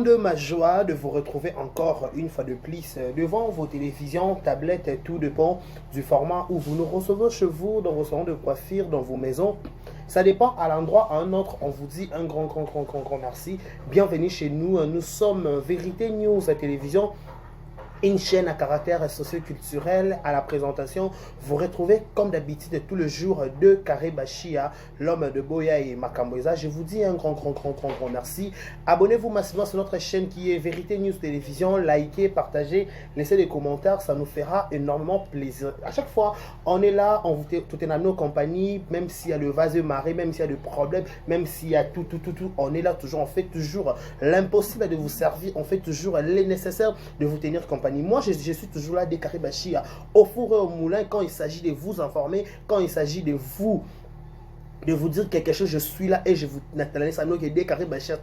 grande ma joie de vous retrouver encore une fois de plus devant vos télévisions, tablettes, tout dépend du format où vous nous recevez chez vous, dans vos salons de coiffure, dans vos maisons. Ça dépend à l'endroit à un autre. On vous dit un grand merci. Bienvenue chez nous. Nous sommes Vérité News à télévision, une chaîne à caractère socio-culturel. À la présentation, vous retrouvez comme d'habitude tout le jour de Carré Bachia, l'homme de Boya et Makamboza. Je vous dis un grand merci. Abonnez-vous massivement sur notre chaîne qui est Vérité News Télévision. Likez, partagez, laissez des commentaires, ça nous fera énormément plaisir. À chaque fois, on est là, on vous tout est dans nos compagnies, même s'il y a le vase marée, même s'il y a des problèmes, même s'il y a tout, on est là toujours, on fait toujours l'impossible de vous servir, on fait toujours les nécessaires de vous tenir compagnie. Moi, je suis toujours là, Carré Bachia, au four et au moulin, quand il s'agit de vous informer, quand il s'agit de vous dire quelque chose, je suis là et je vous n'attendez ça. Nous qui Carré Bachia,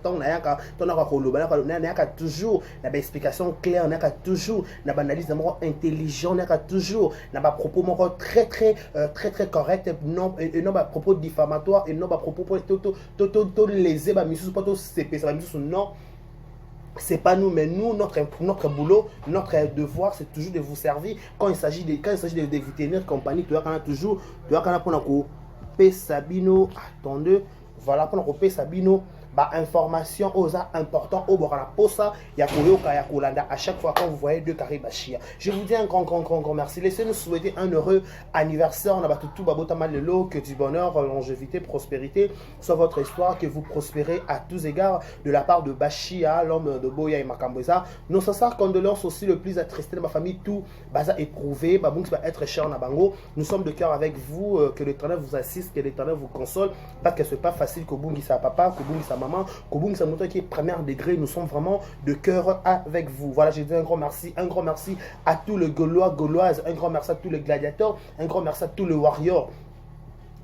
toujours une explication claire, on a toujours une analyse intelligente, on a toujours un propos très correct, non à propos diffamatoire et non à propos tout lésé, non. C'est pas nous, mais nous, notre boulot, notre devoir, c'est toujours de vous servir. Quand il s'agit de vous tenir compagnie, tu vois qu'on a toujours, tu vois qu'on a pour Sabino, attendez, voilà pour nous Sabino. Information aux importants au Borana Posa, Yakoyoka, Yakolanda, à chaque fois quand vous voyez deux Carré Bachia. Je vous dis un grand merci. Laissez-nous souhaiter un heureux anniversaire. On a battu tout Babotamalelo, que du bonheur, longévité, prospérité soit votre histoire, que vous prospérez à tous égards de la part de Bachia, l'homme de Boya et Makamboza. Nos sincères condoléances aussi le plus attristé de ma famille, tout Baza éprouvé, Babounks va être cher Nabango. Nous sommes de cœur avec vous, que l'Éternel vous assiste, que l'Éternel vous console. Parce que ce n'est pas facile que Bungi sa papa, que Bungi sa maman, Kobung Samoto qui est premier degré, nous sommes vraiment de cœur avec vous. Voilà, j'ai dit un grand merci à tous les Gaulois, Gauloises, un grand merci à tous les gladiateurs, un grand merci à tous les warriors.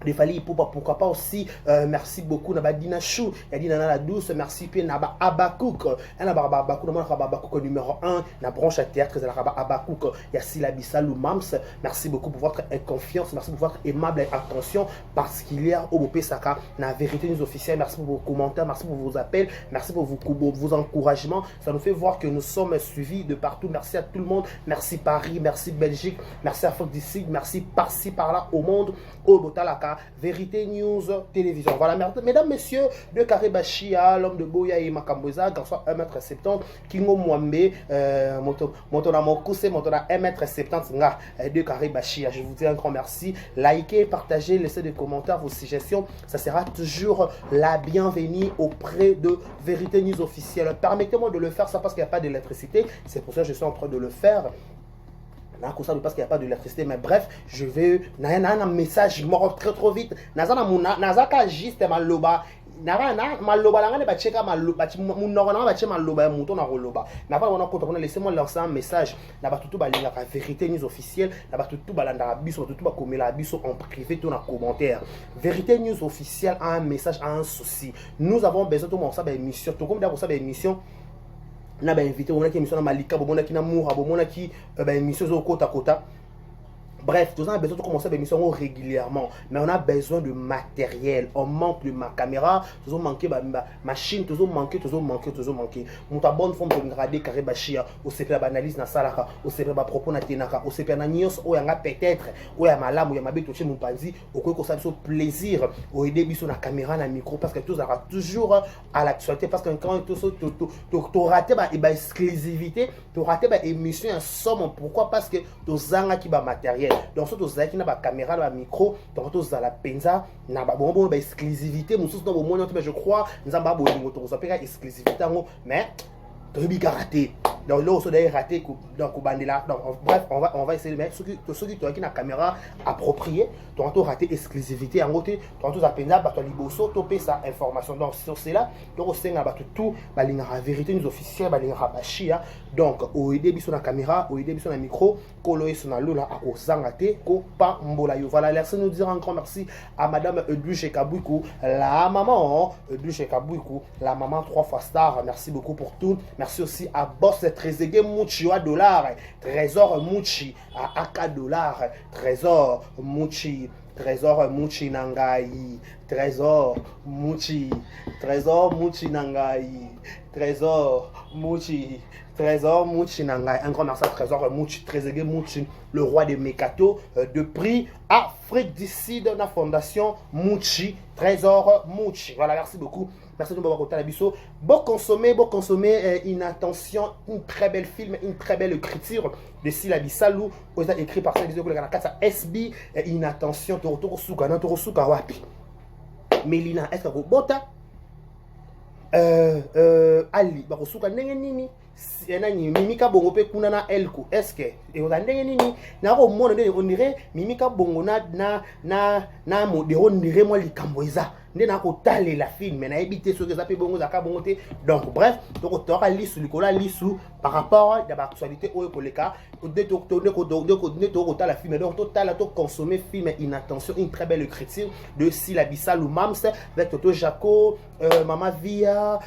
Les Fali, pourquoi pas aussi, merci beaucoup Naba Dina Chou, Yadina la douce, merci puis Naba Abakouk, Naba Abakouk numéro 1, na branche à théâtre, Naba Abakouk, Yassila Bissalou Mams, merci beaucoup pour votre confiance, merci pour votre aimable attention particulière au Bopé Saka, na Vérité News officielle, merci pour vos commentaires, merci pour vos appels, merci pour vos encouragements, ça nous fait voir que nous sommes suivis de partout, merci à tout le monde, merci Paris, merci Belgique, merci Afrique du Sud, merci par-ci par-là au monde, au Botalaka. Vérité News Télévision. Voilà, mesdames, messieurs, de Carré Bachia, l'homme de Boya et Makamboza, garçon 1m70, Kingo Mwambe, Motona Mokuse, Motona 1m70, de Carré Bachia. Je vous dis un grand merci. Likez, partagez, laissez des commentaires, vos suggestions. Ça sera toujours la bienvenue auprès de Vérité News officielle. Permettez-moi de le faire, ça parce qu'il n'y a pas d'électricité. C'est pour ça que je suis en train de le faire. Parce qu'il n'y a pas d'électricité, mais bref, je vais. Un message mort très vite. Nazaka juste maloba. Laissez-moi lancer un message. Vérité News officielle. En privé, tout en commentaire. Vérité News officielle a un message, a un souci. Nous avons besoin de ça émission. Tout comme d'abord ça émission. On a invité, on a qui émission dans Malika, on a qui Namoura, on a qui émission au Kota Kota. Bref, nous avons besoin de commencer l'émission régulièrement, mais on a besoin de matériel. On manque de ma caméra, nous avons manqué de machine, nous avons manqué. Nous avons bonne forme de regarder Carré Bachia, au CP analyse dans Salaka, au CP propos na Tenaka, au CP na Nios, où il y a peut-être, où il y a malam, où il y a mabé touché mon panzi, au quoi ça fait plaisir, au aider biso na caméra, na micro, parce que tout ça toujours à l'actualité, parce que quand tu raté exclusivité, tu raté émission en somme, pourquoi? Parce que tu as qui matériel. Donc, si tu as une caméra, un micro, tu as la penza, tu as une exclusivité. Je crois que nous avons une exclusivité, mais tu as raté. Donc là aussi d'ailleurs raté donc bref on va essayer de mettre ceux qui ont une caméra appropriée, tu as raté exclusivité en côté, tu as tout à peine là tu as liboso topé sa information. Donc sur cela donc c'est là tout la Vérité News officielle Bachia. Donc au aider biso na caméra, au aider biso na micro, koloé sur na lola a kozangate ko pa mbola yo. Voilà, laissez nous dire un grand merci à madame Edouche Kabouikou, la maman Edouche Kabouikou, la maman 3 fois star. Merci beaucoup pour tout. Merci aussi à Boss Trésor Mouchi à dollar, Trésor Mouchi à AK dollar, Trésor Mouchi Nangai, Trésor Mouchi Nangai, Trésor Mouchi. Trésor Mouchi Nangai. Un grand merci à Trésor Mouchi, Trésor Mouchi, le roi des Mekato, de prix Afrique du Sud, la fondation Mouchi, Trésor Mouchi. Voilà, merci beaucoup. Merci de m'avoir écouté à la biseau. Bon consommer, une attention, une très belle film, une très belle écriture de Silabi Salou, écrit par SB, une attention, Toro Suka Wapi. Melina, est-ce que vous bota? Ali, bakosuka ndenge nini? Nani Mimika Bongo pe kuna na elko. Est-ce que et on a ndenge nini? Na ko mona ndenge on dirait Mimika Bongo na mo de on dirait moi likambo eza. Ndé na ko tale la film mais na ebité ce que ça peut bongo zaka bongo te. Donc bref, donc to ka lisu likola lisu par rapport à la actualité oyo koleka de to la film donc total to consommer film inattention une très belle écriture de Silabi Salou Mams avec Toto Jaco Mama Via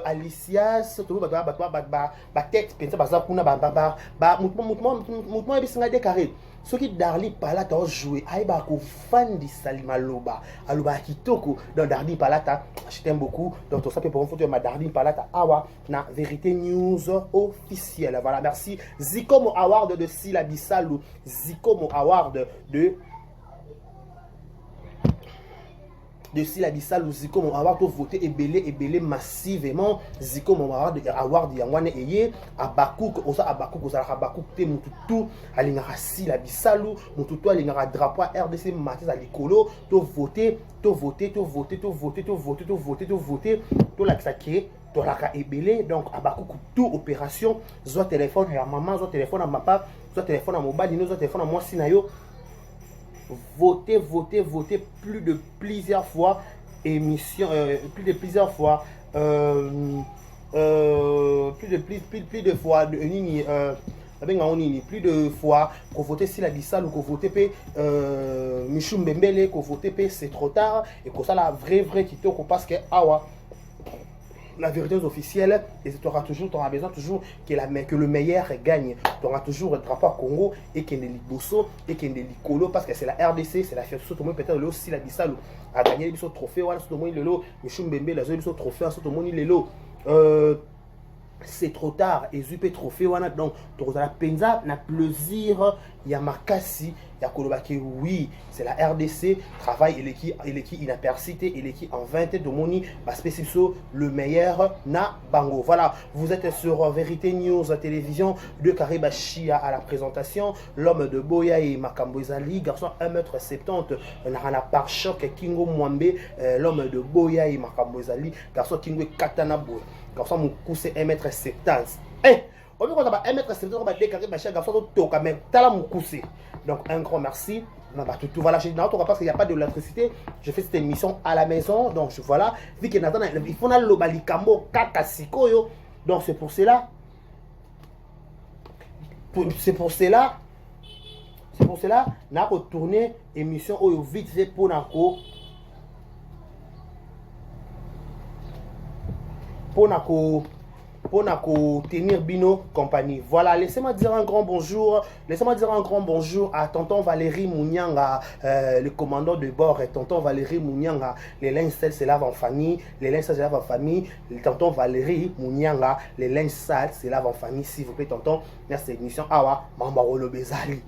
Alicias to ba tête pensa baza kuna ba mouvement ebisinga décarré ce qui Darli Palata a joué aïba ko fan di Salima Loba aloba kitoko dans Darli Palata je t'aime beaucoup donc ça peut pour une photo ma Darli Palata awa na vérité news officielle. Voilà, merci Zikomo Award de Silabi Salou, Zikomo Award de Silabi Salou, Zikomo Award pour voter et belé massivement Zikomo Award yangwane eye Abakouk osa Abakouk osa Abakouk te mututu alingara Silabi Salou mututu alingara drapeau RDC matis à l'écolo to voter to la sacré Tolaka ebele donc abakou tout opération soit téléphone à maman soit téléphone à papa soit téléphone à mobile soit téléphone à moi sinayo voter plus de plusieurs fois émission plus de fois plus de fois qu'on voter si la Bissal ou qu'on voter Michou Mbembele qu'on voter c'est trop tard et qu'on ça la vraie qui te parce que awa la vérité officielle et tu auras besoin toujours que le meilleur gagne. Tu auras toujours le drapeau à Congo et qu'il y ait des Bosso et qu'il y ait des Colo parce que c'est la RDC, c'est la fierté. Tout le monde peut-être aussi la Bissal a gagné les trophées. Voilà, tout le monde le lot. Michou Mbembe, la zone trophée, tout le monde le lot. C'est trop tard et zupe trophée wana donc tu la penza na plaisir ya makasi ya kolobaki oui c'est la RDC travail et l'équipe inapercité et l'équipe en 20 de moni ba spécifique le meilleur na bango. Voilà, vous êtes sur Vérité News télévision de Karibachia à la présentation, l'homme de Boya et Makambo Ezali, garçon 1m70 na par choc Kingo Mwambe, l'homme de Boya et Makambo Ezali, garçon Kingo Katana Boy. Garçon mon coup c'est 1m70. Eh, on veut qu'on a 1m70 on va décarrer ma chère garçon toka mais t'as mon coup c'est. Donc un grand merci. Tout va lâcher dans parce qu'il n'y a pas d'électricité. Je fais cette émission à la maison donc voilà, vu qu'il il faut le balikamo kakasiko yo. Donc c'est pour cela n'a retourné émission oyo vite fait pour nako pour tenir Bino compagnie. Voilà, laissez-moi dire un grand bonjour. À tonton Valérie Mounianga, le commandant de bord, et tonton Valérie Mounianga, les linges sales se lavent en famille. Tonton Valérie Mounianga, les linges sales se lavent en famille. S'il vous plaît, tonton, merci émission. Awa, Mama Rolo Bezali.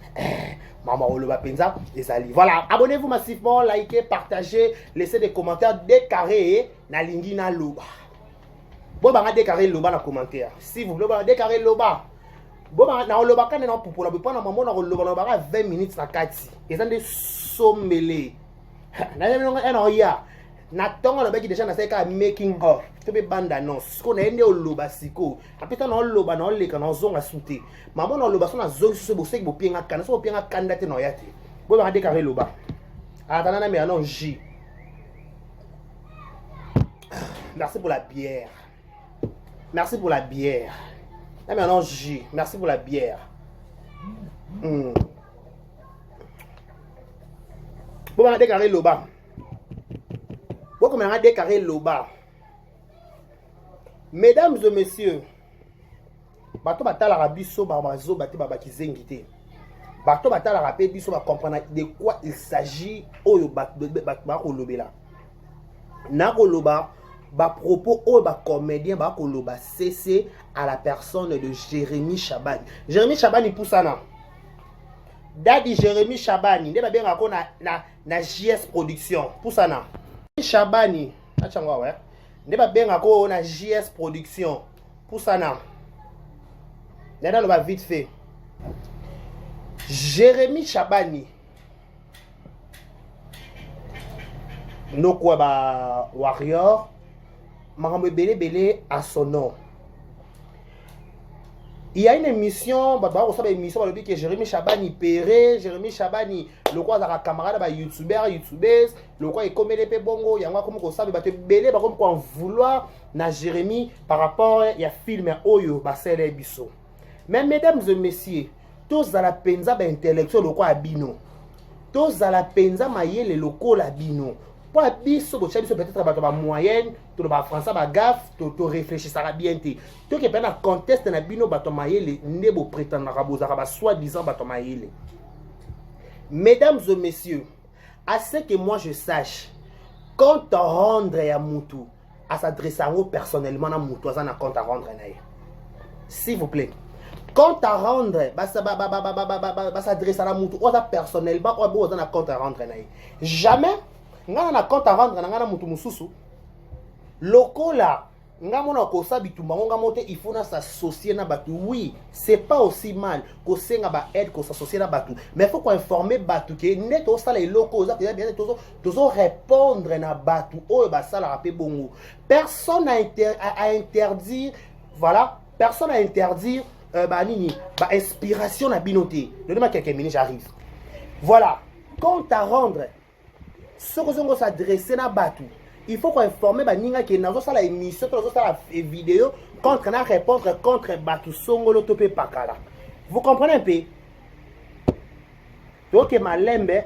Mama Rolo Bapenza, Bezali. Voilà, abonnez-vous massivement, likez, partagez, laissez des commentaires décarrés. Nalingi na Loba. Bon, bah, décarrer le bas dans le commentaire. Si vous voulez, décarrer le bas. Bon, bah, dans le bas, quand on a pour la plupart, on a le bas 20 minutes à 4. Et ça, des sommeliers. Nathan le bec déjà na making of. Tu peux bande annonce. Ce qu'on a ende au loba siko. Après ça, on loba na le kana zonga souté. Maman na loba so na zonga so bosek bo pienga kana so pienga kandate no yate. Bon, bah, décarrer le bas. Attends, na mais non J. Merci pour la bière. Merci pour la bière. Non, mais non, J. Merci pour la bière. Bon, on a décarré le bas. Bon, on a décarré le bas. Mesdames et messieurs, bato batala rabiso babazo bate babaki zengité. Bato batala rapé biso ba comprendre de quoi il s'agit oyo ba kolobela. Na koloba ba propos ou ba comédien ba koloba cessé à la personne de Jérémy Chabani. Jérémy Chabani Poussana. Dadi Jérémy Chabani, ne ba bien ko na JS Production. Poussana. Chabani, achangwa ouais. Ne ba bien ko na JS Production. Poussana. Nana le va vite fait. Jérémy Chabani. No quoi ba warrior. Marambe belé à son nom. Il y a une émission, on sait une émission que Jérémy Chabani Péré, Jérémy Chabani, le quoi a camarade ba youtubeur, youtubeuse, le quoi est comme les bongo, il y a comme qu'on savait te belé par comme quoi vouloir na Jérémy par rapport il y a film oyo ba sele biso. Mais mesdames et messieurs, tous à la penza ba intellectuel le quoi abino. Tous à la penza maye les locaux abino. Pour biso bo chabiso peut-être ba moyenne, to ba français ba gaffe, to réfléchir ça bien té. To que pendant conteste na bino ba to mayele nebo prétendre rabozaka ba soi-disant ba to mayele. Mesdames et messieurs, à ce que moi je sache, compte rendre ya mutu à s'adresser à vous personnellement na mutu za na compte rendre na ye. S'il vous plaît. Compte à rendre ba s'adresser à la mutu ou personnellement ou za na compte à rendre na ye. Jamais nga na compte à rendre na mutu mususu lokola nga mona ko sa bitumba nga monte il faut na s'associer na batu. Oui, c'est pas aussi mal ko senga ba aide ko s'associer na batu, mais faut ko informer batu que neto sala les locaux za bien tozo répondre na batu o ba sala rapé bongo. Personne à interdire, voilà, personne à interdire ba nini ba inspiration na binoté. Donnez-moi quelques minutes, j'arrive. Voilà, compte à rendre ce que vous s'adresser à Batu, il faut qu'on informe Baninga que dans la émission, dans la vidéo, contre na répondre contre Batu Songolo Topé Pakala. Vous comprenez un peu? Donc, ma lembe,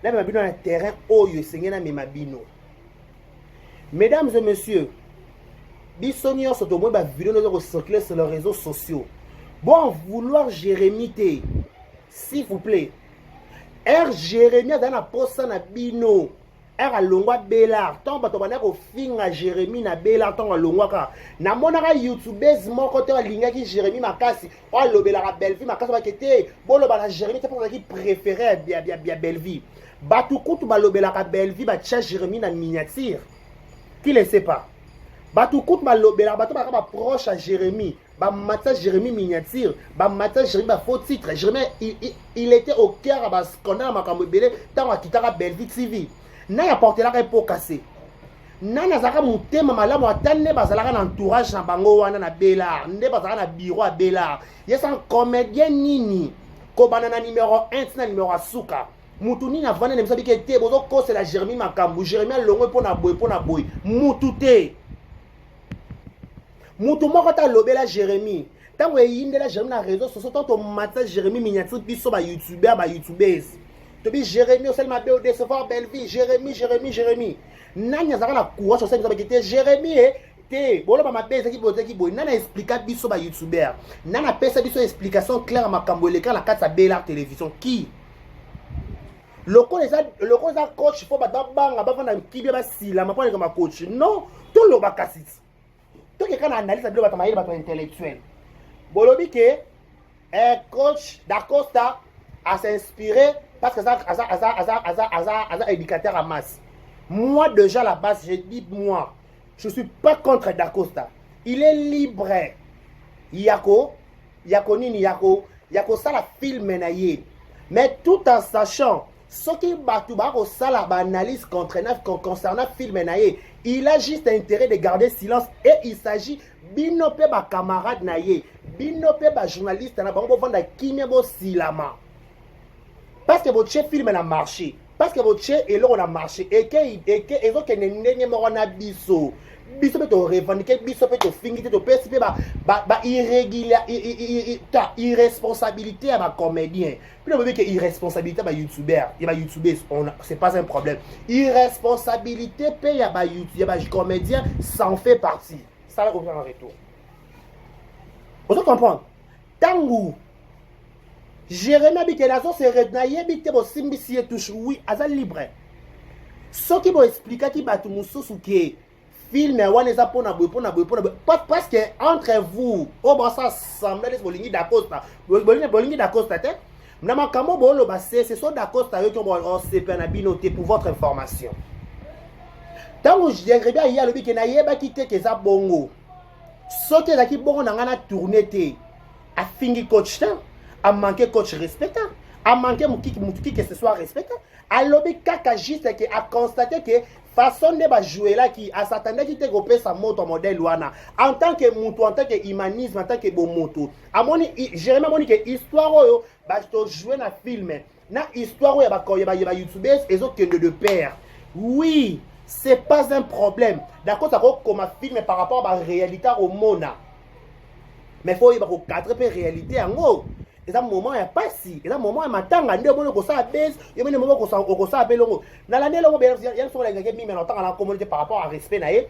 là, ma bino un terrain où je sais que ma bino. Mesdames et messieurs, bisonnions sont au moins ma vidéo nous circuler sur les réseaux sociaux. Bon, vouloir Jérémy T, s'il vous plaît. R Jérémy dans la poste na bino. R a longwa Bélard. Tant bato bana ko finga Jérémy na Bélard tant longwa ka. Na monaka YouTubeuse moko te linga ki Jérémy makasi. O lobela ka Belleville makasi ba kete. Bolo ba Jérémy te pour qui préféré bien Belleville. Batu kutu ba lobela ka Belleville ba tcha Jérémy na miniature. Qui le sait pas. Batu kutu ba lobela bato ba proche à Jérémy. Bah matin Jérémy miniature, bah matin Jérémy bah faux titre. Jérémy il était au cœur à bas scandale ma camobélé tant à quitter la Belleville TV. Na ya porté la pour casser. Na na zaka monter mama la mo tane bazalaka na entourage na bango wana na Bélard, nde bazalaka na bureau à Bélard. Yes un comédien nini. Ko banana numéro 1 na numéro suka. Mutu nini na vana nemsa bike te bozo ko c'est la Jérémy makambu. Jérémy longo pona boy. Mutu te. Mutu moko ta lobela Jérémy. Tango yinde la Jérémy na réseau sociaux tant au matin Jérémy miniature biso ba youtubeur ba youtubeuse. To bi Jérémy au seulement be décevoir Belleville, Jérémy. Nanya zaka la courage sur ça qui Jérémy te bolo ba mabeza ki boze ki boy. Nana expliquer biso ba youtubeur. Nana pesa biso explication claire makambo l'écran la carte sa Bélard télévision qui le coach faut ba banga ba vanda kibia ba sila ma comme coach. Non, tout le bakasit. Tout que quand analyse la bataille intellectuel. Bolobi que coach d'Acosta a s'inspiré parce que ça éducateur à masse. Moi déjà à la base, je dis moi, je suis pas contre d'Acosta. Il est libre. Yako ça la film naïe. Mais tout en sachant ce qui Batouba au sala analyse concernant film naïe. Il a juste intérêt de garder silence et il s'agit binope ba camarade naïe, binope ba journaliste na bango vanda kimia bo silama. Parce que votre chef film a marché, parce que votre chef est là on a marché et que ils ont que nenye mo na biso. Biso peut revendiquer, biso peut finir to participer ba irresponsabilité à ma comédien. Puis on veut que irresponsabilité à youtubeur, il va youtuber, c'est pas un problème. Irresponsabilité paye à youtubeur, à comédien, ça en fait partie. Ça va reprendre en retour. Vous comprenez? Tangu Jérémy Bikelazo se renaye bite bo simbisie touche oui, azal libre. Ce qui va expliquer qui batu mususu qui film wana eza pona boye parce que entre vous o basa semblait bolingi d'Acosta bolingi d'Acosta te na makambo bolo ba c'est so d'Acosta yo to on CP na binoté pour votre information tango j'aimerais bien ya lobi ke na yeba kite ke za bongo soki ezaki bongo na ngana tourner te a fingi coach te a manqué coach respectant a manqué mutuki que ce soit respectant a lobi kaka juste que a constaté que façon de ba jouer là qui a s'attendait qui te gopé sa moto modèle wana en tant que mutu en tant que humanisme en tant que bon moto a moni Jérémie moni que histoire oyo ba to jouer na film na histoire oyo ba youtubeurs et autres que de père oui c'est pas un problème d'accord ça comme un film par rapport à la réalité au monde mais faut y avoir cadre pe réalité en gros et ça moment ya pasi et ça moment ya matanga ndio bono ko sa base yo mene moment ko sa belongo na la ndelo bien ya so la ngaki mimi na tanga la communauté par rapport à respect na ye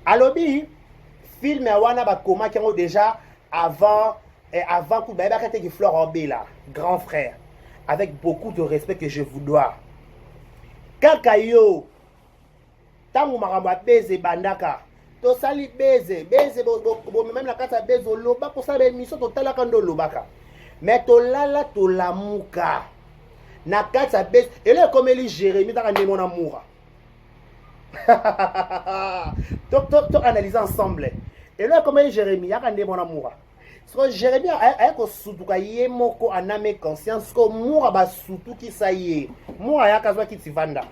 alobi film ya wana ba koma ki déjà avant coup ba ba ki Fleur Obela grand frère avec beaucoup de respect que je vous dois kaka yo tango makambo beze bandaka to sali beze bo même la kata beze loba pour ça émission totala kando lobaka mais to lala to lamuka na kata beze et là comme eli Jérémie dans mon amour to analyser ensemble et là comme eli Jérémie ya kande mon amour so Jérémie a ko sutuka ye moko aname conscience ko moura ba sutuki sa ye moura ya kazwa kitivanda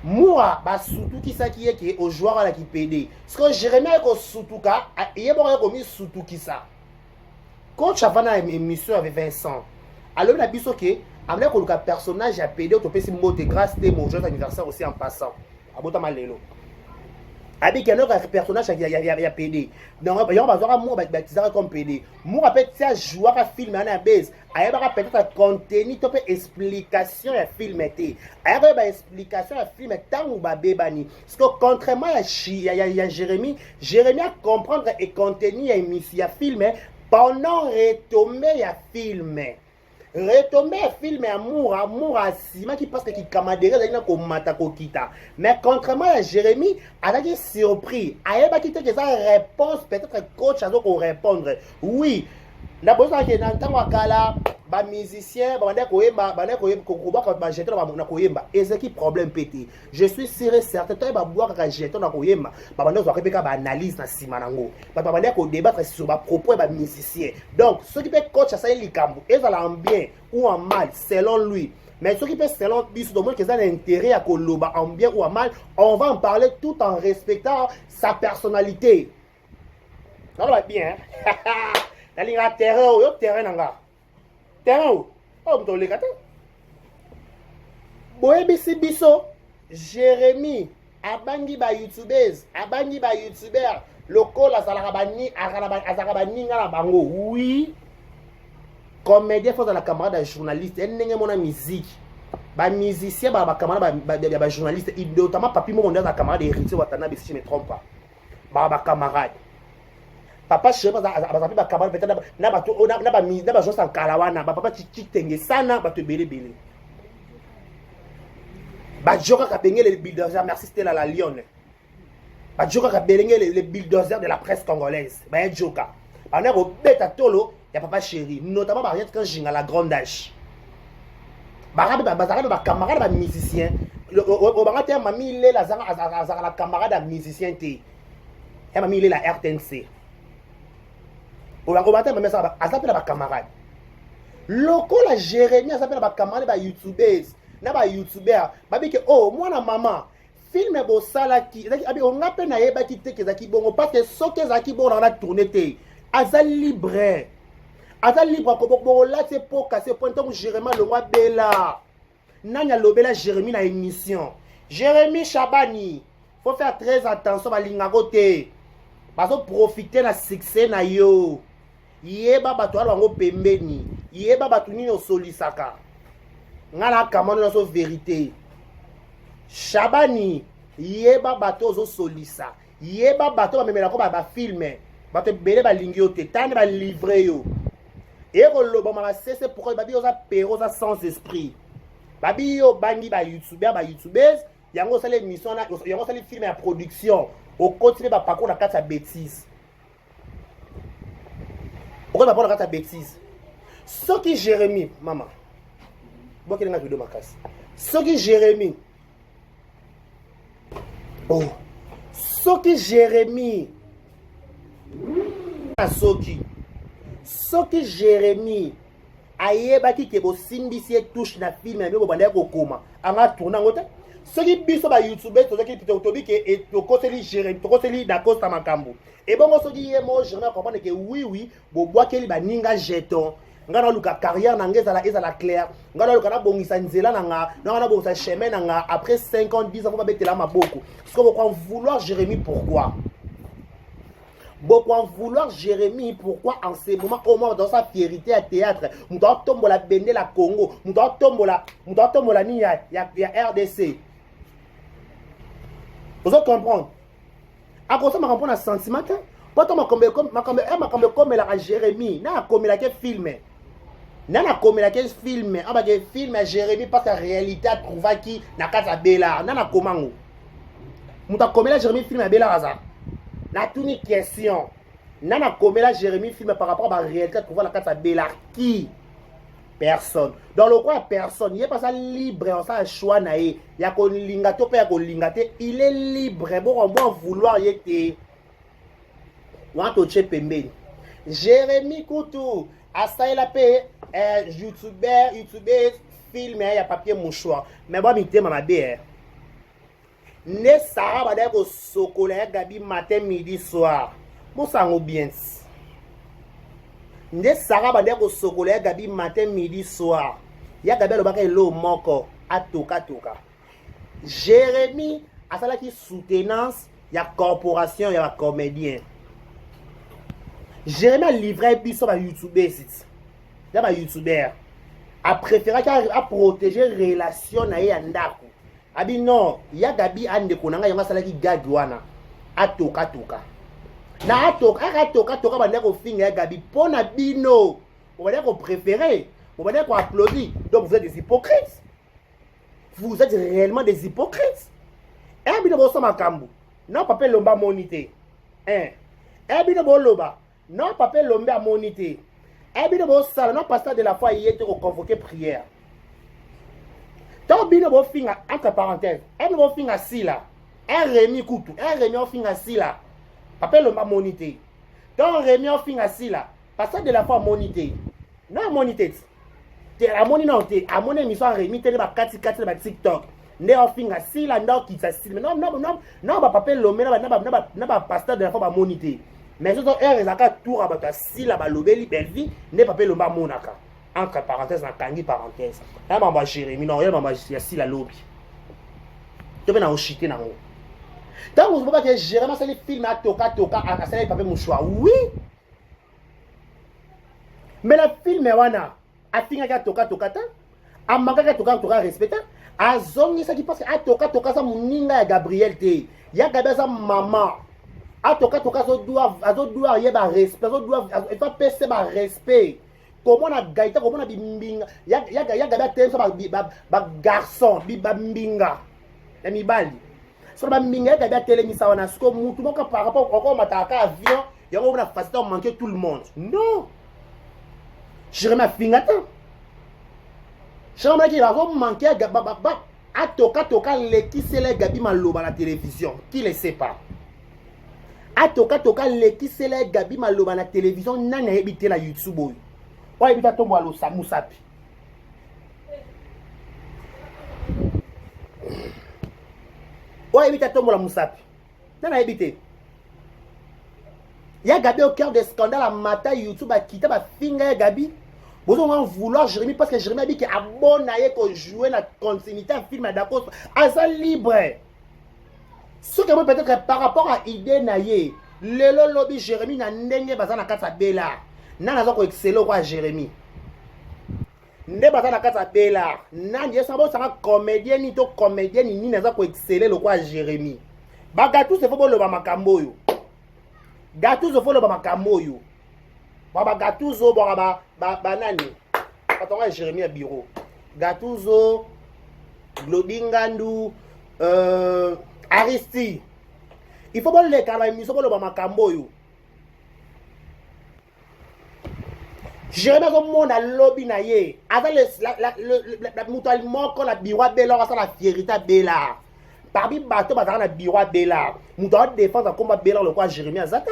moi ba surtout qui ça qui est qui au joueur là qui PD ce que Jérémie ko sutuka il bon ko mi sutuki ça coach avant na émission avec Vincent alors na biso que amna ko le personnage a PD to pesi mot de grâce de mon jour d'anniversaire aussi en passant abota malelo abi que notre personnage a PD donc on va voir moi baptisé comme PD moi peut ça joueur à film na base ayeba peut-être contenu to pe explication ya film été ayeba explication ya film tango ba bebani parce que contrairement à Jérémie a comprendre et contenu ya émission ya film pendant retomber ya film retomber film amour asima qui parce que qui camarade na ko mata ko kita mais contrairement à Jérémie elle a surpris ayeba qui te que ça réponse peut-être coach a ko répondre oui na besoin que na ntango akala ba musicien ba ndeko yemba ko ba ba jeter na ko yemba ezeki problème pété je suis sûr et certain toi ba boire ka jeter na ko yemba ba ndeko ko peka ba analyse na sima nango ba ndeko débattre sur ba propos ba musicien donc ce qui peut coach ça il likambo ezala en bien ou en mal selon lui mais ce qui peut selon biso do moins que ça a intérêt à koloba en bien ou en mal on va en parler tout en respectant sa personnalité ça va bien la ligne à terrain nanga terrain oh mto le kata boyebi si biso Jérémie abangi ba youtubeurs abangi ba youtubeur lokola azalaka bani azalaka baninga na bango oui comédien faut dans la camarade journaliste ndenge mona musique ba musicien ba camarade ba journaliste notamment papi mo dans la camarade héritier watana si je me trompe pas ba camarade papa je sais pas ba camarade peut-être na ba na ba josa kalawana ba papa titenge sana ba te belé ba joka ka bengele le bulldozer merci Stella la Lionne ba joka ka bengele le bulldozer de la presse congolaise ba joka ba na ko beta tolo ya papa chéri notamment par exemple quand jinga la grande âge ba camarade ba musicien o ba ngata mami le la zanga la camarade ba musicien te ya mami le la RTNC o ba ko bata mami ça azapela ba camarade lokola Jérémie azapela ba camarade ba youtubeurs na ba youtubeur babi ke oh mwana mama film bo sala ki abi on ngape na yeba ki te kezaki bongo parce que soki ezaki bongo na tourner te azal libre ko bo la te poka se point tant Jérémie le roi bela nanya lobela Jérémie na émission Jérémie Chabani faut faire très attention ba linga côté bazo profiter na succès na yo yeba bato alwango pembeni yeba bato nino solisaka ngala kamano na so vérité Chabani yeba bato zo solisa yeba bato ba memela ko ba filmer bato belé ba lingio te tane ba livrer yo et ko lobo ma cesse pourquoi babi oza péro za sans esprit babi yo bangi ba youtubeurs yango sala émission na yango sala film ya production au continuer ba parcours na kati ya bêtise au ba parcours na kati ya bêtise soki Jérémy mama bokelinga video makasi soki Jérémy oh soki Jérémy soki Jérémy ayebaki ke bosimbisi etouche na film ya bo banda kokoma anga tourna ngote soki biso ba YouTube tozaki tobi ke tokoseli Jérémy tokoseli na costa makambo et bongo soki ye mo Jérémy comprendre que oui bo boakeli ba ninga jeton ngana luka carrière na ngeza la claire ngana luka na bongisa nzela na na bongisa chemin na après 5 ans 10 ans faut ba betela maboko parce que pourquoi vouloir Jérémy pourquoi beaucoup en vouloir Jérémy, pourquoi en ce moment, au moins dans sa fierté à théâtre, nous doit tomber la Béné, la Congo, nous doit tomber la ni ya RDC. Vous allez comprendre. À cause de ma comprendre un sentiment, quand on m'a comme la Jérémy, n'a comme la que film, n'a comme la que film, ah bah que film à Jérémy parce que la réalité a trouvé qui n'a qu'à Bella, n'a comment nous. Nous t'as comme la Jérémy film à Bella hasard. Na toute une question. Nana komela Jérémy film par rapport à la réalité trouver la carte à Bélarki. Personne. Dans le coin personne. Il est pas ça libre on ça choix naé. Il y a qu'on lingato pas qu'on lingate, il est libre bon on va vouloir y être. Wanto chepembe. Jérémy Koutou asa la paix youtubeur film il y a papier mouchoir. Mais bon mi thème ma BR. Ne Sarah badai ko sokola Gabi matin midi soir. Bon sango bien. Ne Sarah badai ko sokola Gabi matin midi soir. Ya Gabi lo baka lo moko atoka. Jérémy asala ki soutenance ya corporation ya comédien. Jérémy a livré biso ba YouTuber sit. Ya ba YouTuber a préféré à protéger relation na ye ndako. Abi non, ya Gabi ande konanga yanga salaki gag wana. Atoka. Na atoka bande ko finga ya Gabi pona bino. On va dire qu'on préféré, on va dire qu'on applaudit. Donc vous êtes des hypocrites. Vous êtes réellement des hypocrites. Eh bino bo sama kambu. Non papa lomba monité. Eh bino bo loba. Non papa lomba monité. Eh bino bo sala non pasteur de la foi y était convoqué prière. Donc, bino bo finga entre parenthèses, un bo finga si là, un Rémi Koutou, un Rémi finga si là, papa le monité. Donc, Rémi finga si là, parce que de la fois monité. Non, monité. T'es la monité non, t'es à mon émission Rémi, t'es ba 4 ba TikTok. Ne finga si là, non, qui ça si. Non, ba papa le ba pasteur de la fois ba monité. Mais ce sont un rezaka tour à ba si là ba lobeli belle vie, ne papa le ba monaka. Entre parenthèses, en tangi parenthèse. Là, maman Jérémy, non, maman si la lobby. Tu veux chiter dans tant que vous voyez que Jérémy, c'est les films à toka, à ça, il pas mon choix. Oui. Mais le film, wana, a fini à toka, a manqué à toka, respecté. A zone, ça qui passe à toka, ça, mon ninga Gabriel T. Ya Gabriel, ça, maman. A toka, ça doit y avoir respect, ça doit, il faut passer par respect. Comment on a gaïta, comment on a bimbinga. Ya Gabriel T, ça, ba garçon, ba mbinga. Ya mi bali. So ba mbinga, Gabriel T, mi sa wana, sko moutou, mon par rapport au mataka avion, ya on a facilité à manquer tout le monde. Non. Jérémy Fingata. Jérémy qui va manquer à toka les qui c'est les Gabi Maloba à la télévision. Qui ne sait pas? À toka les qui c'est les Gabi Maloba à la télévision. N'a habité la YouTube. Ouais, il va tomber à l'osa Moussapi. Ouais, il va tomber à la Moussapi. N'a habité. Il y a Gabi au cœur des scandales à matin YouTube à quitter ma finger Gabi. Vous allez vouloir Jérémy parce que Jérémy a dit qu'il a bon pour jouer la continuité à film d'accord à ça libre. Ce que moi peut-être par rapport à idée naïe, le lobby Jérémy n'a n'engé bazana kata bela. N'a pas excellent quoi Jérémy. Ne bazana kata bela. N'a pas ça va comédien ni to comédien ni n'a pas excellent le quoi Jérémy. Bagatou c'est faut le makambo yo. Gatou se faut le makambo yo. Baba Gattuso banani katonga Jérémy à bureau Gattuso Glodingandu Aristide. Il faut que les canaux émission pour le Bamakambo. Jérémie comme mon a lobby na ye. Avec la mutuellement qu'on a biwa bela, ça la fierté bela. Parmi bateau, bah on a biwa bela. Mutuellement défense combat bela le quoi Jérémie azata.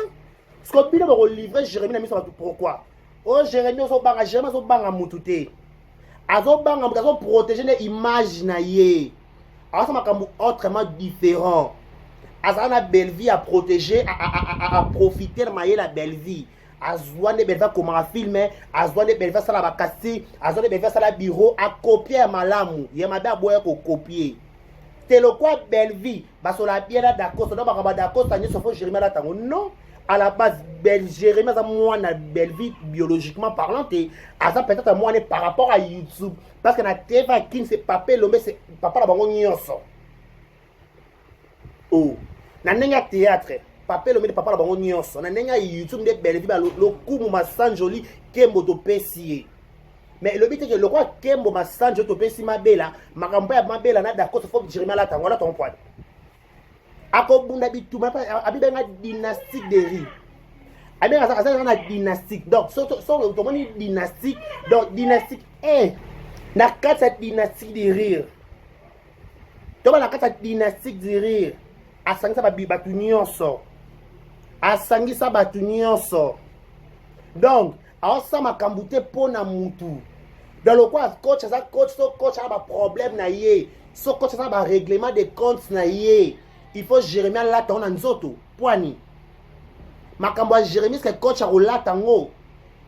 Parce que bien on livrer Jérémie na mis ça pourquoi? Oh Jérémie so banga Jérémie so banga mutute. Azo banga azo protéger les images na ye. Alors ça m'a comme autrement différent. Azana belle vie à protéger à profiter de la belle vie. Azouane belva comment filmer, azouane belva ça la bakasi, azouane belva ça la bureau à copier malamu. Yemada boya ko copier. C'est le quoi belle vie, parce que la bien là d'accord, ça doit pas d'accord, ça ne se fait Jérémie là tango. Non, à la base belle Jérémie ça moi na belle vie biologiquement parlant et ça peut-être moi par rapport à YouTube parce que na TV qui c'est papa l'homme c'est papa la bango nyonso. Oh, na nenga théâtre. Papa le papa la bango nyonso na nenga YouTube de belle vie le coup ma san joli kembo to pesier mais le but est que le roi kembo ma san joli to pesi ma bela makambo ya ma bela na d'accord faut Jérémie la tango la ton point akobunda bitu ma abibenga dynastique de riz abenga ça na dynastique donc so to moni dynastique donc dynastique na kata dynastique de rire to ba na kata dynastique de rire asangisa ba batu nyonso asangisa batu nyonso donc aosa makambute pona mutu dans le quoi coach ça coach so coach a ba problème na ye so coach ça ba règlement de comptes na ye il faut Jérémie la tona nzoto poani makambo Jérémie que coach a la tango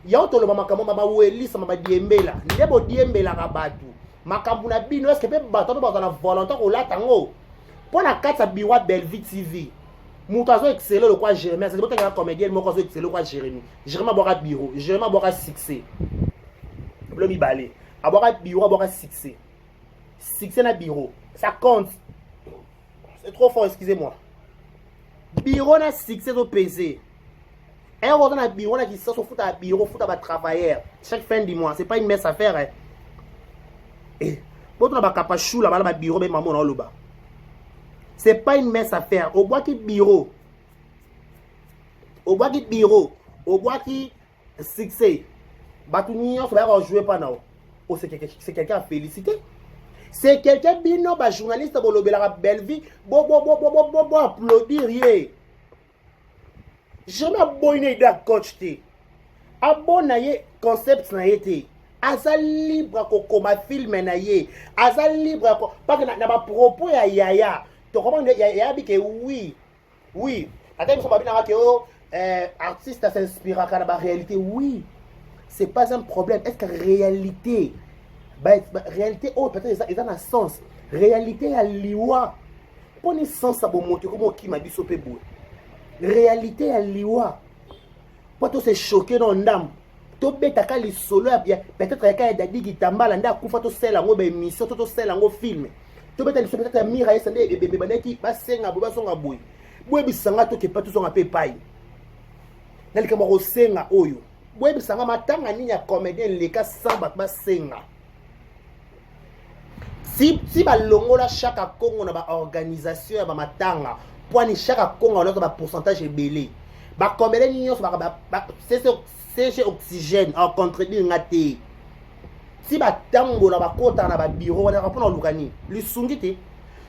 ya to le makambo ba welisa ba diembela ndebo diembela ka batu makambo na bino est-ce que pe bato ba na volontaire ko la tango pona kata biwa Belleville TV Moutazo excellent le quoi Jérémie, c'est peut-être un comédien, mais quoi excellent le quoi Jérémie. Jérémie boira bureau, Jérémie boira succès. Le mi balé, a boira bureau, boira succès. Succès na bureau, ça compte. C'est trop fort, excusez-moi. Bureau na succès au PC. Un autre na bureau na qui se fout à bureau, fout à travailleur. Chaque fin du mois, c'est pas une messe à faire. Hein. Et bon, on a pas chou là-bas, le bureau, mais maman on le bas. C'est pas une messe à faire. Au bois qui bureau. Au bois qui bureau. Au bois qui succès. Batounion, ça va jouer pas non. Oh, c'est quelqu'un à féliciter. C'est quelqu'un bino, bah journaliste, bon le la belle vie. Bon, applaudir. Je m'ai bonné d'un coach. Abonné concept na été. Asa libre ko ma film na ye. Asa libre ko parce que na ba propos ya yaya. Tu comprends, il y a que oui. Attends, ils sont pas bien que artiste s'inspire à la réalité. Oui, c'est pas un problème. Est-ce que réalité, réalité, oh, peut-être ils ont un sens. Réalité à l'iwa. Pour une sens à bon monter, comme qui m'a dit sauter beau. Réalité à l'iwa. Pour tout se choquer dans l'âme. To beta ka li solo ya peut-être ya ka dadi ki tambala nda kufa to sela ngo be mission to sela ngo film. To beta li so peut-être mira ya sande bebe banaki basenga bo basonga boy. Boy bisanga to ke patu songa pe pai. Nali kama ko senga oyo. Boy bisanga matanga nini ya comédien leka samba basenga. Si ba longola chaque Congo na ba organisation ya ba matanga, poani chaque Congo na ba pourcentage ebelé. Ba comédien nyo so ba c'est oxygène en contredire ngate. Si ba tango na ba kota na ba bureau na rapona lukani, li sungite.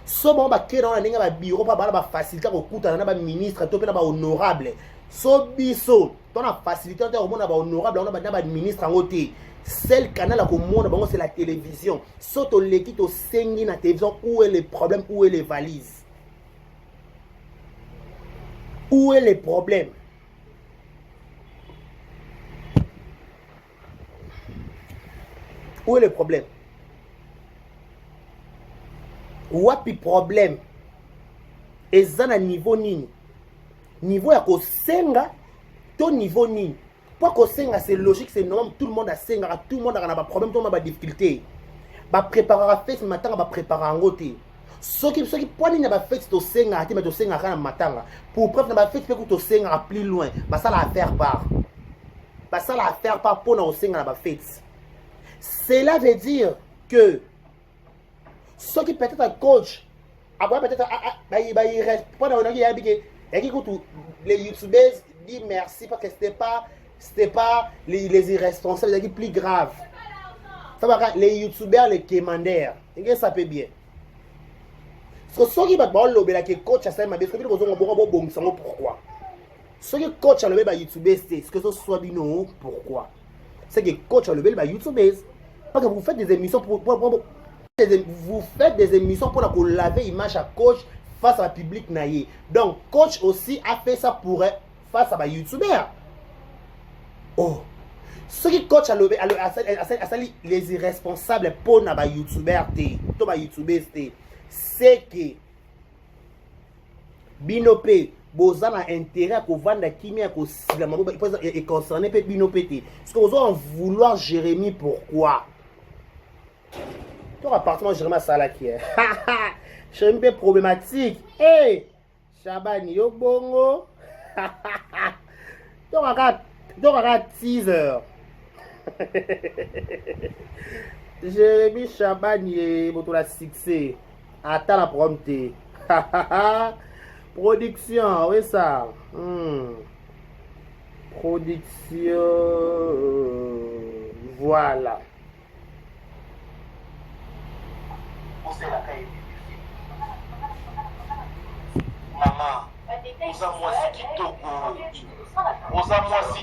So bon ba kera na ninga ba bureau pa ba facilité ko kuta na ba ministre to pe na ba honorable. So biso, ton a facilité au monde na ba honorable na ba ministre ngote. Seul canal ko monde bango c'est la télévision. So to leki to sengi na télévision où est le problème, où est les valises? Où est le problème? Où est le problème? Wapi problème? Et ça na niveau nini? Niveau ya ko senga to niveau nini? Pour ko senga c'est logique, c'est normal, tout le monde a senga, tout le monde a un problème, tout le monde a des difficultés. Ba préparer à faire ce matin, ba préparer en côté. Ceux qui pour ni na ba fait to senga, ti ma to senga kana matanga. Pour preuve na ba fait que to senga plus loin, ba ça la faire part. Ba ça la faire part pour na senga na ba fait. Cela veut dire que ceux qui peut-être un coach après peut-être il reste pendant on a dit les youtubeurs disent merci parce que c'était pas les irresponsables, c'est plus grave. Ça va les youtubeurs les commandaires. Et ça peut bien. Parce que ceux qui battent le là que coach a ça m'a bien pourquoi. Ceux qui coach a le ba youtubeur c'est ce que ce soit bino pourquoi. C'est que coach a le ba youtubeur parce que vous faites des émissions vous faites des émissions pour la laver image à coach face à la public naïe. Donc coach aussi a fait ça pour face à ma youtubeur. Oh, ceux qui coach à les irresponsables pour na ba youtubeur to ba youtubeur c'est que binope boza na intérêt ko vendre kimia ko silama et concerné pe binope te. Parce que vous en vouloir Jérémy pourquoi? Ton appartement Jérémy Sala qui est. Jérémy est problématique. Hey, Chabani yo bongo. Ton regarde teaser. Jérémy Chabani pour la succès. Attends la prompte. Production, oui ça. Production. Voilà. Maman, Osa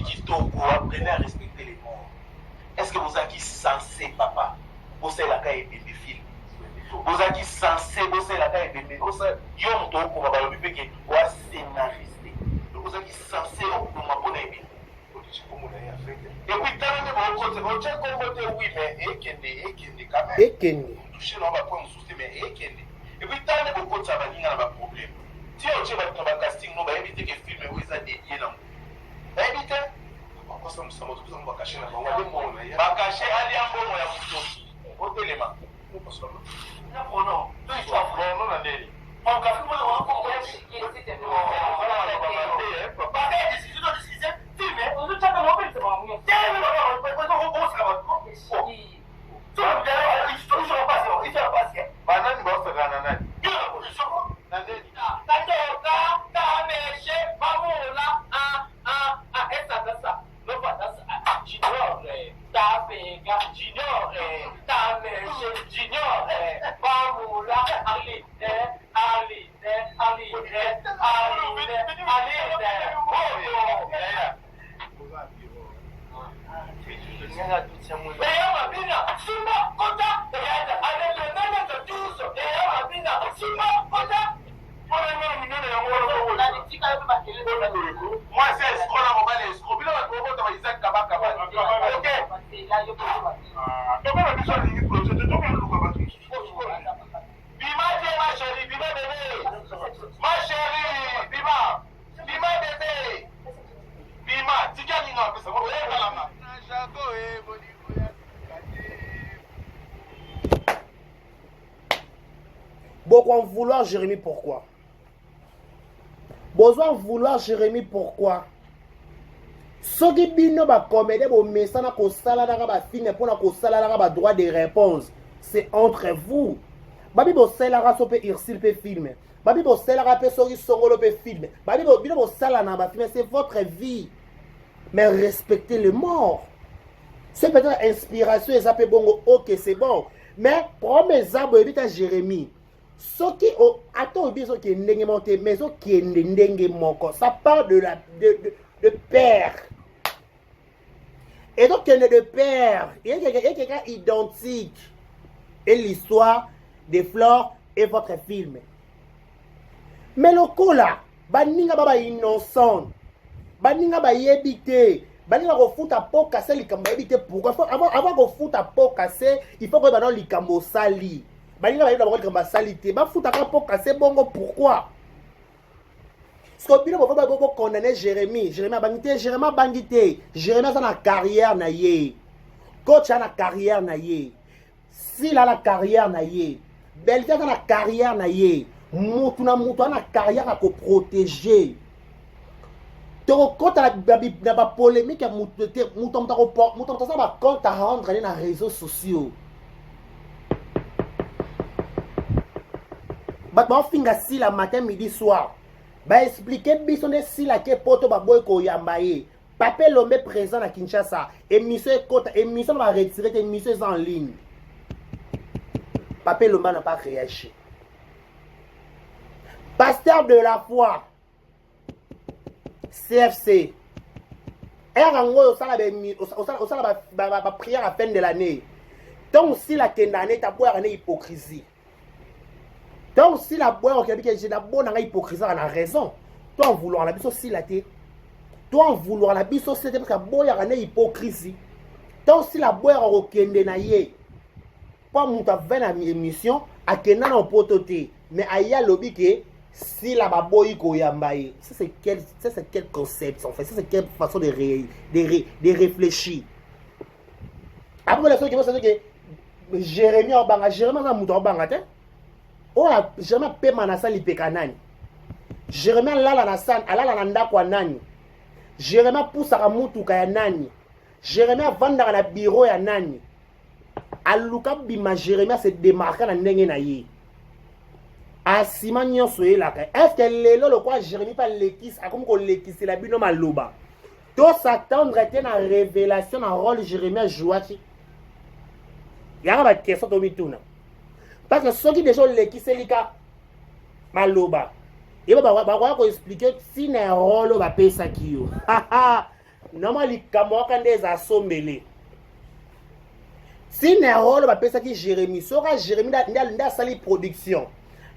Kitoko, apprenez à respecter les morts. Est-ce que vous êtes censé, papa? Vous êtes la caille bébé film. Vous êtes censé, vous êtes la caille bébé. Vous êtes yom to pour ma bébé qui doit scénariser. Vous êtes censé pour ma bonne amie. Et puis, tant oui, mais Ekende quand même. Ekende. Toucher dans ma pomme sous mais Ekende. Et puis, tant de beaucoup de ça va venir dans ma problème. Si on va faire un casting, on va éviter que le film où ils ont dédié dans. Va éviter. Pourquoi ça nous sommes tous en cacher là? On va cacher aller en bon moyen pour tout. Au téléma. Non, non. Tout est pas bon, non, non, on va faire un encore. Moi, c'est escroc là, on va les escrocs. Puis là, on va voir Isaac Kabaka. Ok. Bima, ma chérie, Bima bébé. Ma chérie, Bima. Bima bébé. Bima, tu gagnes une affaire. On va aller là. Beaucoup en vouloir Jérémy pourquoi? Besoin vouloir Jérémy pourquoi? Ce qui bino ba comédie bo mesana ko sala na ba film pour na ko sala na ba droit de réponse, c'est entre vous. Babi bo sala ra so pe irsil pe film. Babi bo sala ra pe sori songolo pe film. Babi bo bino bo sala na ba film, c'est votre vie. Mais respectez le mort. C'est peut-être inspiration et ça peut bon, OK, c'est bon. Mais promets arbres évite Jérémy. Ce qui attends bien ce qui est ndenge monté mais ce qui est ndenge moko, ça part de de père. Et donc il y a de père, il y a quelqu'un identique. Et l'histoire des fleurs et votre film. Mais le coup là, baninga baba innocent. Baninga ba yebité. Baninga ko futa po casser likambo yebité pourquoi avant ko futa po casser, il faut que ba dans likambo sali. Baninga ba yebita likambo salité. Ba futa ka po casser bongo pourquoi? Parce que bino bo condamner Jérémy. Jérémy bangité, Jérémy bangité. Jérémy a na carrière na ye. Coach a na carrière na ye. S'il a la carrière na ye. Belgique a la carrière na ye. Moutou na carrière à protéger. Quand la polémique, mouton ça va compte à rendre dans les réseaux sociaux. ba finga si la matin midi soir ba expliquer biso ne si la ke poto ba boy ko yamba ye Pape Lombe présent à Kinshasa émission émission va retirer émission en ligne Pape Lombe n'a pas réagi pasteur de la foi CFC Erango au sala ba prière à fin de l'année donc si la kendane ta boire une hypocrisie donc si la boire ok que j'ai d'abord na hypocrisie on a raison toi en vouloir la biso si la té toi en vouloir la biso c'est parce que boire une hypocrisie donc si la boire okende na ye pas muta 20 na émission akenda na pototé mais aya lobi que si la baboyi ko yambaye ça c'est quel concept en fait ça c'est quelle façon de réfléchir après la chose qui va se dire que Jérémie obanga Jérémie na muta obanga te oh Jérémie pe manasa lipeka nani Jérémie lala na san alala na ndako nani Jérémie poussaka mutuka ya nani Jérémie vandaka na bureau ya nani aluka bima Jérémie se démarquer na ndenge na ye asima nyonso elaka est-ce que lelo le quoi Jérémie pas l'équise a comme ko l'équise la bino maloba to s'attendre était na révélation na rôle Jérémie jouati yaka ba question to bituna parce que ceux qui déjà l'équise lika maloba et ba ko expliquer si na rôle ba pesa kiyo normalement likamo ka ndeza sombele si na rôle ba pesa ki Jérémie sera Jérémie nda sali production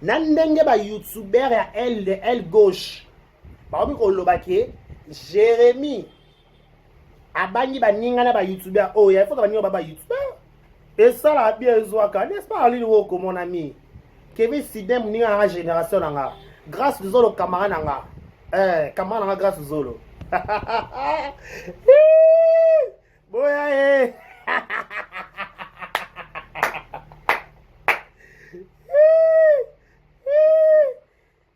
Nandenge ba youtuber ya L gauche ba obi ko lobaki Jérémie abangi ba ningana ba youtuber oh ya faut ba ninga ba youtuber et ça la bien zwaka n'est-ce pas ali wo ko mon ami Kevin Sidem ninga na génération nanga grâce zolo camarade nanga camarade nanga grâce zolo boya eh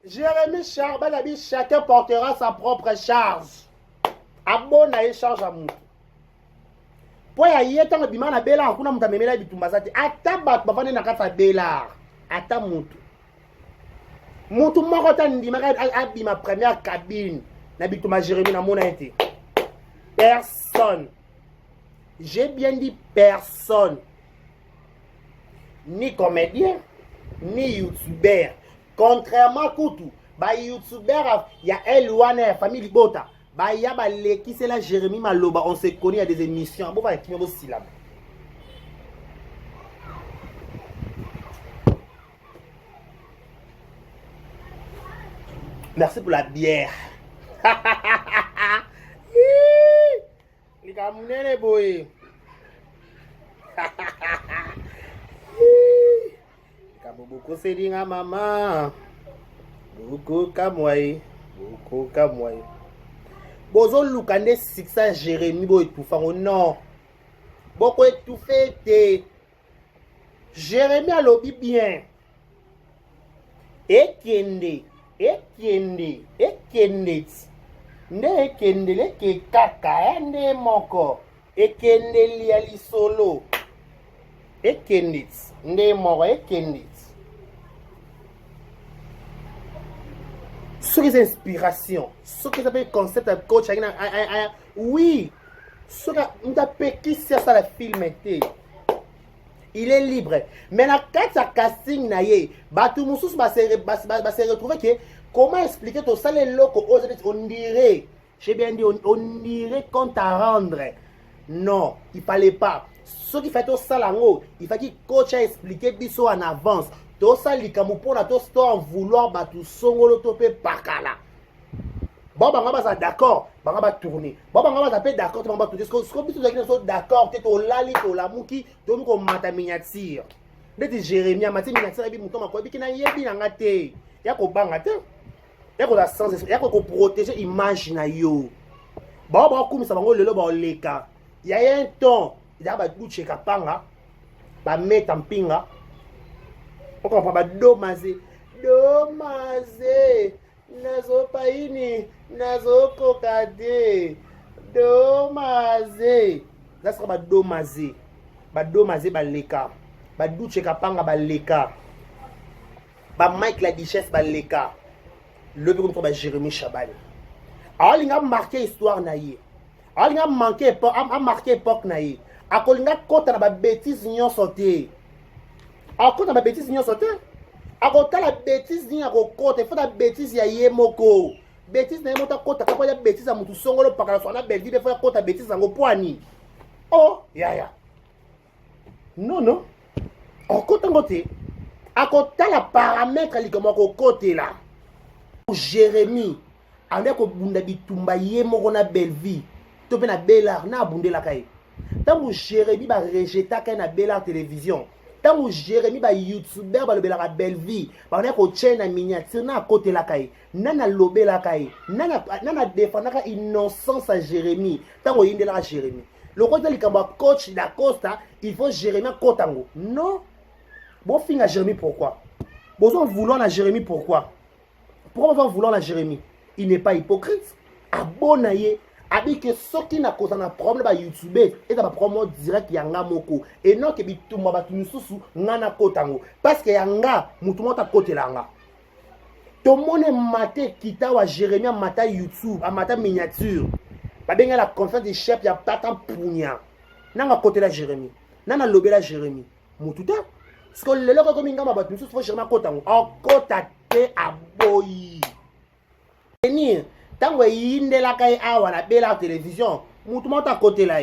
Jérémie Charbel chacun portera sa propre charge. Abona et charge à mou. Po ya yeta na bima na bela kuna muta memela bitumba zati. Ata bat bavane na kata bela. Ata mutu. Mutu moko ta ndima ka abima première cabine na bitumba Jérémie na mona été. Personne. J'ai bien dit personne. Ni comédien, ni youtubeur. Contrairement à Koutou, ba youtubeur, il y a L1 famille Bota. Ba ya ba leki c'est la Jérémie Maloba, on se connaît à des émissions. Bon va qui me syllabe. Merci pour la bière. Les camounés boy. Beaucoup c'est dit à maman. Beaucoup kamwai. Beaucoup kamwai. Bozo lukande siksa Jérémie bo étouffant non. Beaucoup étouffé te. Jérémie a lobby bien. Ekende. Ne ekende le ke kaka ende moko. Ekende li ali solo. Ekende. Nde moko ekende. Ce qui est inspiration, ce qui s'appelle concept de coach, oui, ce qui c'est ça le film était. Il est libre. Mais la carte casting naie, tout le monde va se retrouver que comment expliquer tout ça les locaux on dirait, j'ai bien dit on dirait compte à rendre. Non, il fallait pas. Ce qui fait tout ça là il fallait que coach a expliqué biso en avance. Tout ça, les camupona, tout ça, en vouloir, tout songolo, topé, pakala. Bon, on va d'accord, on va tourner. Bon, on va taper d'accord, on va tourner. Ce que tu as d'accord, tu es au lali, tu es au lamouki, tu es au mata miniature. Tu es Jérémie, mata miniature, tu es au mata miniature, tu es au mata miniature. Il y a un sens, il y a protéger l'image. Bon, comme ça, on va le leka. Il y a un temps, il y a un bouche kapanga, ba mettre en pinga. On comprend pas dommage nazo paini nazo kokade dommage là sera ba dommage ba leka ba douche kapanga ba leka Mike la Duchesse, Leka. Le bureau de Jérémy Chabani. Alors, il a marqué histoire naïe. Alors, il a marqué époque naïe. Alors, il a côté na bêtise n'y sauté. Alors, côté na bêtise n'y sauté. Alors, la bêtise n'y a côté. Il faut la bêtise y a yemoko. Bêtise na yemota côté. Quand il y a bêtise à mutu songolo pakala so na belle vie. Il faut la côté bêtise à ngopoani. Oh, ya. Non. En côté. À côté la paramètre li comme côté là. Jérémy avec bunda bitumba ye moko na belle vie to pe na Bellard na bundela kai tango Jérémy ba rejeta kai na Bellard télévision tango Jérémy ba youtuber ba lobela ka belle vie ba na ko chaîne miniature na côté la kai nana lobela kai nana défendaka innocence à Jérémy tango yindela ka Jérémy le côté likamba coach da Costa il faut Jérémy kotango non bon fin à Jérémy pourquoi besoin vouloir na Jérémy pourquoi vouloir la Jérémy, il n'est pas hypocrite. Abonaye, avec que ce qui n'a pas un problème à YouTube, et un problème direct yanga moko. Et non que bitumba batunu susu ngana kotango. Parce que yanga mutumba ta côté langa. Tout le monde maté kita wa Jérémy à mata YouTube, à mata miniature. Ba benga la confiance des chefs ya patan punya. Nanga côté la Jérémy. Nana lobé la Jérémy. Mututa. Parce que le logo comme ngama batunu susu faut Jérémy kotango. En kota aboyi venir tango yindela kai awa na Bellard télévision mutu mota côté là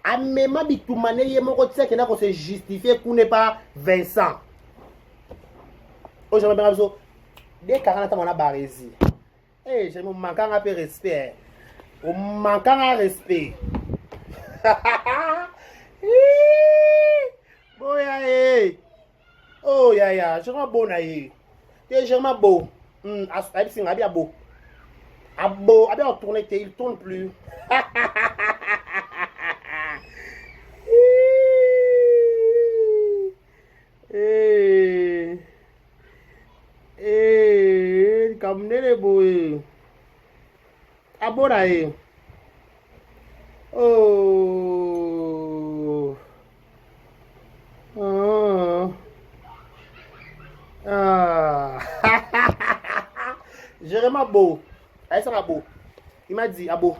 a même bitumane ye moko tseke na ko se justifier ku ne pas Vincent aujourd'hui ben so de 40 ans na barezi je me manque un peu respect o manque un respect boya oh ya je suis bon aïe légèrement beau. Abo, on tourne, il tourne plus. Comme les beaux. Abo là. Oh. Jérémy beau. Ça va beau. Il m'a dit, Abo.